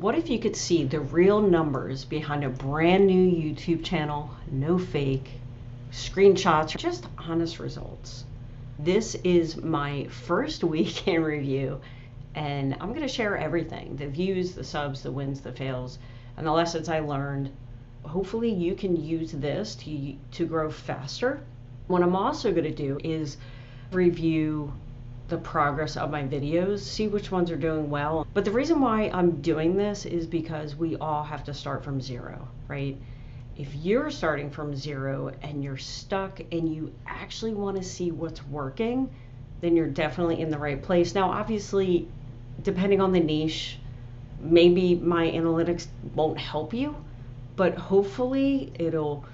What if you could see the real numbers behind a brand new YouTube channel, no fake, screenshots, just honest results? This is my first week in review, and I'm going to share everything: the views, the subs, the wins, the fails, and the lessons I learned. Hopefully you can use this to grow faster. What I'm also going to do is review the progress of my videos, see which ones are doing well. But the reason why I'm doing this is because we all have to start from zero, right? If you're starting from zero and you're stuck and you actually want to see what's working, then you're definitely in the right place. Now, obviously, depending on the niche, maybe my analytics won't help you, but hopefully it'll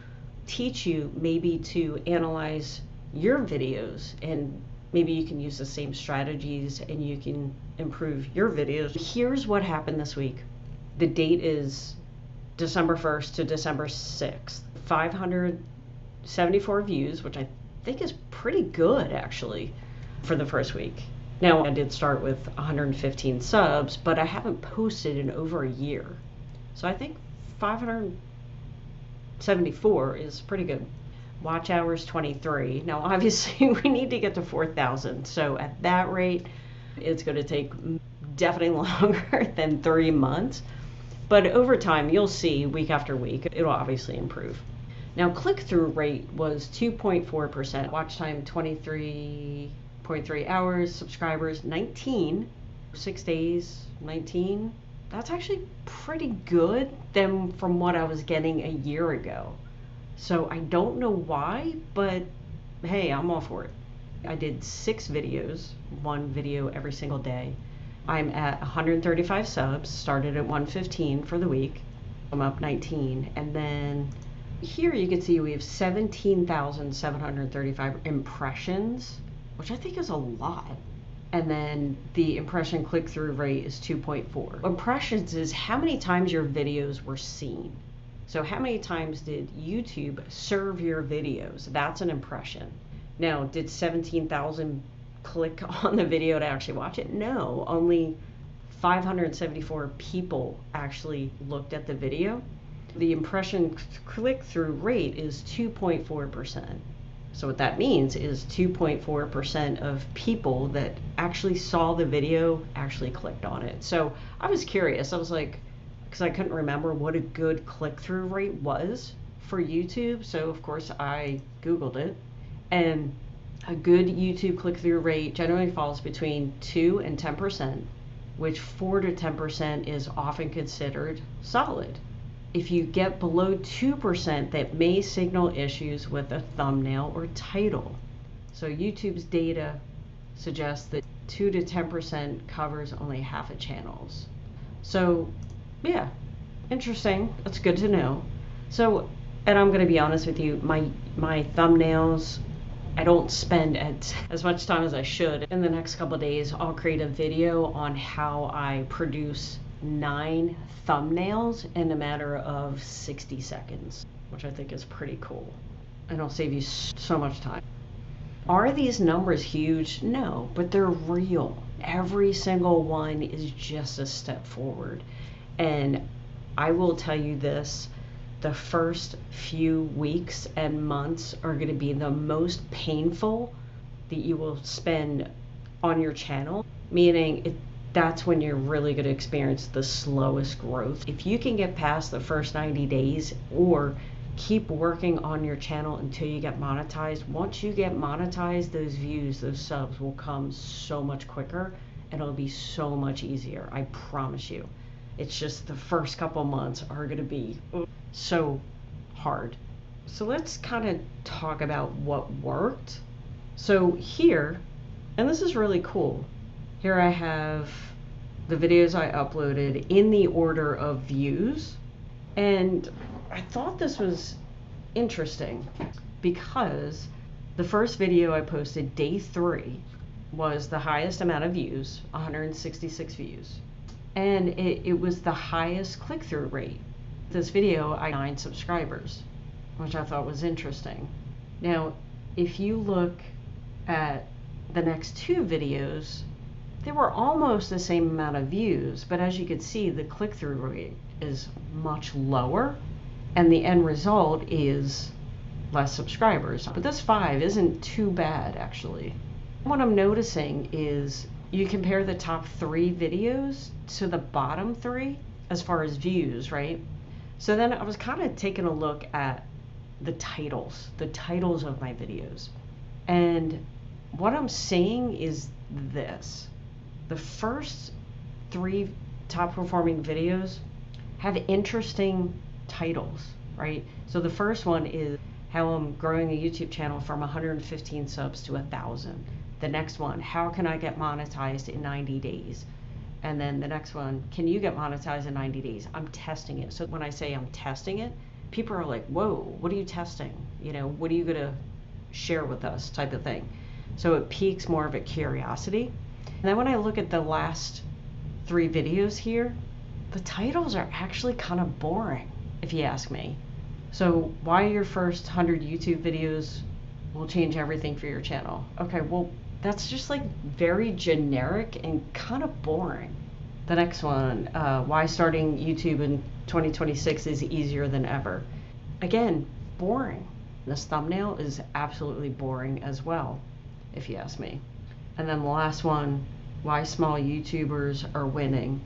teach you maybe to analyze your videos, and maybe you can use the same strategies and you can improve your videos. Here's what happened this week. The date is December 1st to December 6th. 574 views, which I think is pretty good actually for the first week. Now, I did start with 115 subs, but I haven't posted in over a year. So I think 574 is pretty good. Watch hours 23. Now, obviously, we need to get to 4,000. So at that rate, it's going to take definitely longer than 3 months. But over time, you'll see week after week, it'll obviously improve. Now, click-through rate was 2.4%. Watch time 23.3 hours. Subscribers 19. 6 days 19. That's actually pretty good than from what I was getting a year ago. So I don't know why, but hey, I'm all for it. I did 6 videos, 1 video every single day. I'm at 135 subs, started at 115 for the week. I'm up 19. And then here you can see we have 17,735 impressions, which I think is a lot. And then the impression click-through rate is 2.4. Impressions is how many times your videos were seen. So how many times did YouTube serve your videos? That's an impression. Now, did 17,000 click on the video to actually watch it? No, only 574 people actually looked at the video. The impression click-through rate is 2.4%. So what that means is 2.4% of people that actually saw the video actually clicked on it. So I was curious. I was like, because I couldn't remember what a good click-through rate was for YouTube. So of course I Googled it, and a good YouTube click-through rate generally falls between 2 and 10%, which 4 to 10% is often considered solid. If you get below 2%, that may signal issues with a thumbnail or title. So YouTube's data suggests that 2 to 10% covers only half of channels. So yeah, interesting. That's good to know. So, and I'm going to be honest with you, my thumbnails, I don't spend as much time as I should. In the next couple of days, I'll create a video on how I produce 9 thumbnails in a matter of 60 seconds, which I think is pretty cool. And it'll save you so much time. Are these numbers huge? No, but they're real. Every single one is just a step forward. And I will tell you this, the first few weeks and months are going to be the most painful that you will spend on your channel, meaning that's when you're really going to experience the slowest growth. If you can get past the first 90 days or keep working on your channel until you get monetized, once you get monetized, those views, those subs will come so much quicker, and it'll be so much easier. I promise you. It's just the first couple months are going to be so hard. So let's kind of talk about what worked. So here, and this is really cool, here I have the videos I uploaded in the order of views. And I thought this was interesting because the first video I posted, day 3, was the highest amount of views, 166 views. And it was the highest click-through rate. This video, I had 9 subscribers, which I thought was interesting. Now, if you look at the next 2 videos, they were almost the same amount of views, but as you can see, the click-through rate is much lower, and the end result is less subscribers. But this 5 isn't too bad, actually. What I'm noticing is you compare the top 3 videos to the bottom 3 as far as views, right? So then I was kind of taking a look at the titles of my videos. And what I'm seeing is this. The first 3 top performing videos have interesting titles, right? So the first one is how I'm growing a YouTube channel from 115 subs to 1,000. The next one, how can I get monetized in 90 days? And then the next one, can you get monetized in 90 days? I'm testing it. So when I say I'm testing it, people are like, whoa, what are you testing? You know, what are you gonna share with us type of thing. So it piques more of a curiosity. And then when I look at the last 3 videos here, the titles are actually kind of boring, if you ask me. So why your first 100 YouTube videos will change everything for your channel? Okay, well, that's just like very generic and kind of boring. The next one, why starting YouTube in 2026 is easier than ever. Again, boring. This thumbnail is absolutely boring as well, if you ask me. And then the last one, why small YouTubers are winning.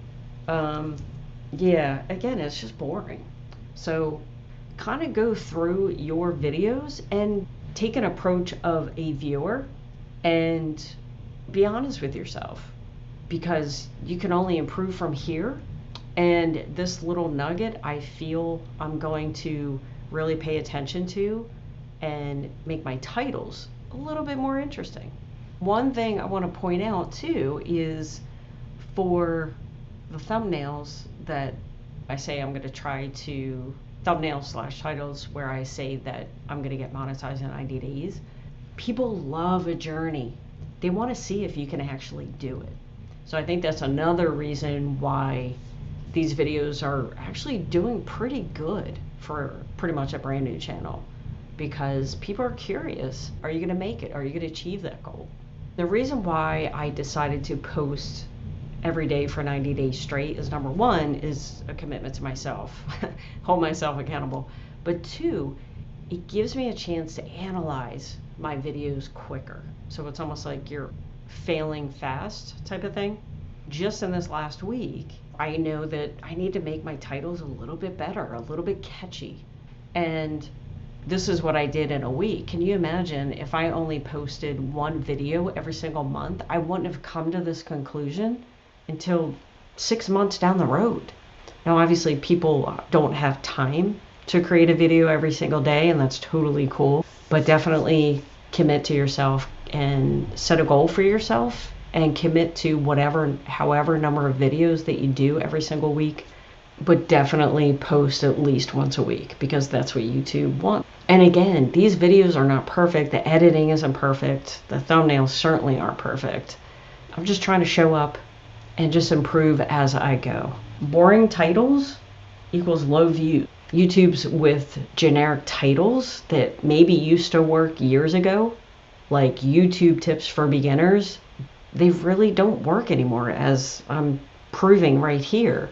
Yeah, again, it's just boring. So kind of go through your videos and take an approach of a viewer and be honest with yourself, because you can only improve from here. And this little nugget, I feel I'm going to really pay attention to and make my titles a little bit more interesting. One thing I want to point out too is for the thumbnails that I say I'm going to try to thumbnails/titles where I say that I'm going to get monetized in 90 days. People love a journey. They want to see if you can actually do it. So I think that's another reason why these videos are actually doing pretty good for pretty much a brand new channel, because people are curious. Are you going to make it? Are you going to achieve that goal? The reason why I decided to post every day for 90 days straight is, number 1 is a commitment to myself, hold myself accountable. But 2, it gives me a chance to analyze my videos quicker. So it's almost like you're failing fast type of thing. Just in this last week, I know that I need to make my titles a little bit better, a little bit catchy. And this is what I did in a week. Can you imagine if I only posted 1 video every single month? I wouldn't have come to this conclusion until 6 months down the road. Now, obviously, people don't have time to create a video every single day, and that's totally cool. But definitely commit to yourself and set a goal for yourself and commit to however number of videos that you do every single week. But definitely post at least once a week, because that's what YouTube wants. And again, these videos are not perfect. The editing isn't perfect. The thumbnails certainly aren't perfect. I'm just trying to show up and just improve as I go. Boring titles equals low views. YouTube's with generic titles that maybe used to work years ago, like YouTube tips for beginners, they really don't work anymore, as I'm proving right here.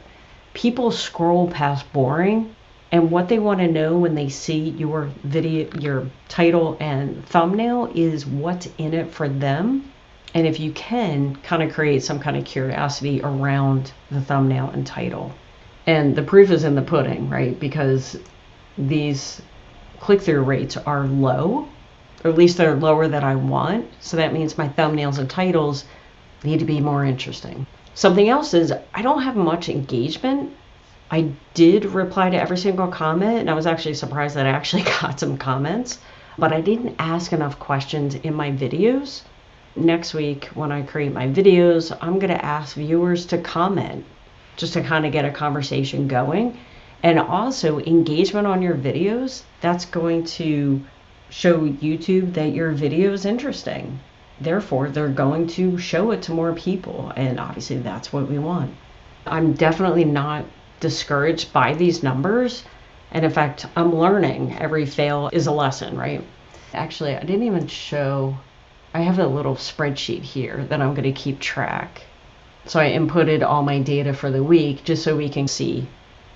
People scroll past boring, and what they want to know when they see your video, your title and thumbnail, is what's in it for them. And if you can kind of create some kind of curiosity around the thumbnail and title. And the proof is in the pudding, right? Because these click-through rates are low, or at least they're lower than I want. So that means my thumbnails and titles need to be more interesting. Something else is I don't have much engagement. I did reply to every single comment, and I was actually surprised that I actually got some comments, but I didn't ask enough questions in my videos. Next week, when I create my videos, I'm going to ask viewers to comment just to kind of get a conversation going. And also, engagement on your videos, that's going to show YouTube that your video is interesting. Therefore, they're going to show it to more people, and obviously that's what we want. I'm definitely not discouraged by these numbers, and in fact, I'm learning. Every fail is a lesson, right? Actually, I didn't even show, I have a little spreadsheet here that I'm going to keep track So I inputted all my data for the week just so we can see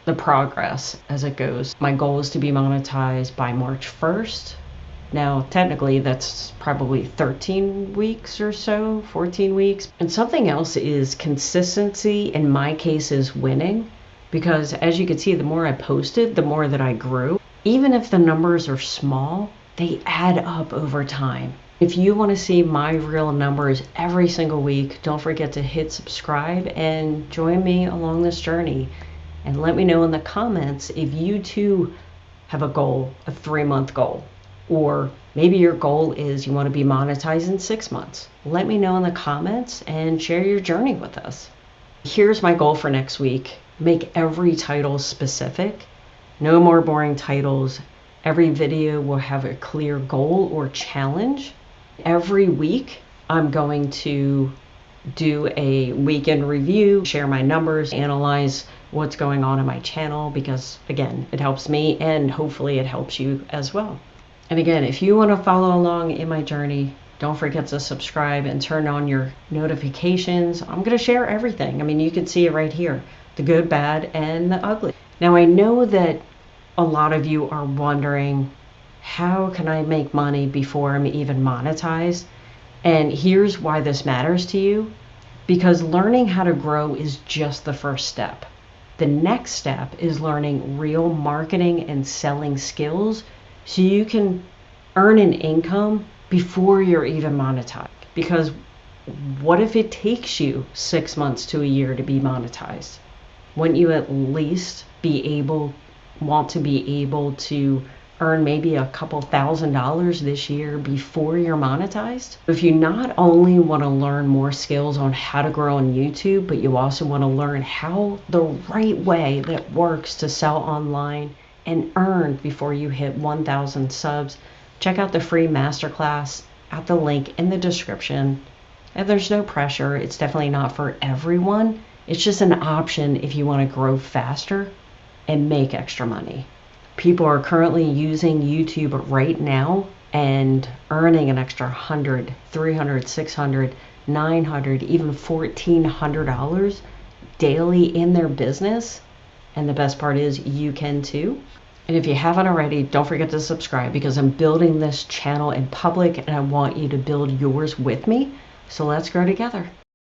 the progress as it goes. My goal is to be monetized by March 1st. Now, technically, that's probably 13 weeks or so, 14 weeks. And something else is consistency. In my case, is winning. Because as you can see, the more I posted, the more that I grew. Even if the numbers are small, they add up over time. If you want to see my real numbers every single week, don't forget to hit subscribe and join me along this journey. And let me know in the comments if you too have a goal, a 3-month goal. Or maybe your goal is you want to be monetized in 6 months. Let me know in the comments and share your journey with us. Here's my goal for next week. Make every title specific. No more boring titles. Every video will have a clear goal or challenge. Every week, I'm going to do a weekend review, share my numbers, analyze what's going on in my channel because, again, it helps me and hopefully it helps you as well. And again, if you want to follow along in my journey, don't forget to subscribe and turn on your notifications. I'm going to share everything. I mean, you can see it right here, the good, bad, and the ugly. Now, I know that a lot of you are wondering, how can I make money before I'm even monetized? And here's why this matters to you. Because learning how to grow is just the first step. The next step is learning real marketing and selling skills so you can earn an income before you're even monetized. Because what if it takes you 6 months to a year to be monetized? Wouldn't you at least want to be able to earn maybe a couple $1,000s this year before you're monetized? If you not only want to learn more skills on how to grow on YouTube, but you also want to learn how the right way that works to sell online and earn before you hit 1,000 subs, check out the free masterclass at the link in the description. And there's no pressure. It's definitely not for everyone. It's just an option if you want to grow faster and make extra money. People are currently using YouTube right now and earning an extra $100, $300, $600, $900, even $1,400 daily in their business. And the best part is you can too. And if you haven't already, don't forget to subscribe because I'm building this channel in public and I want you to build yours with me. So let's grow together.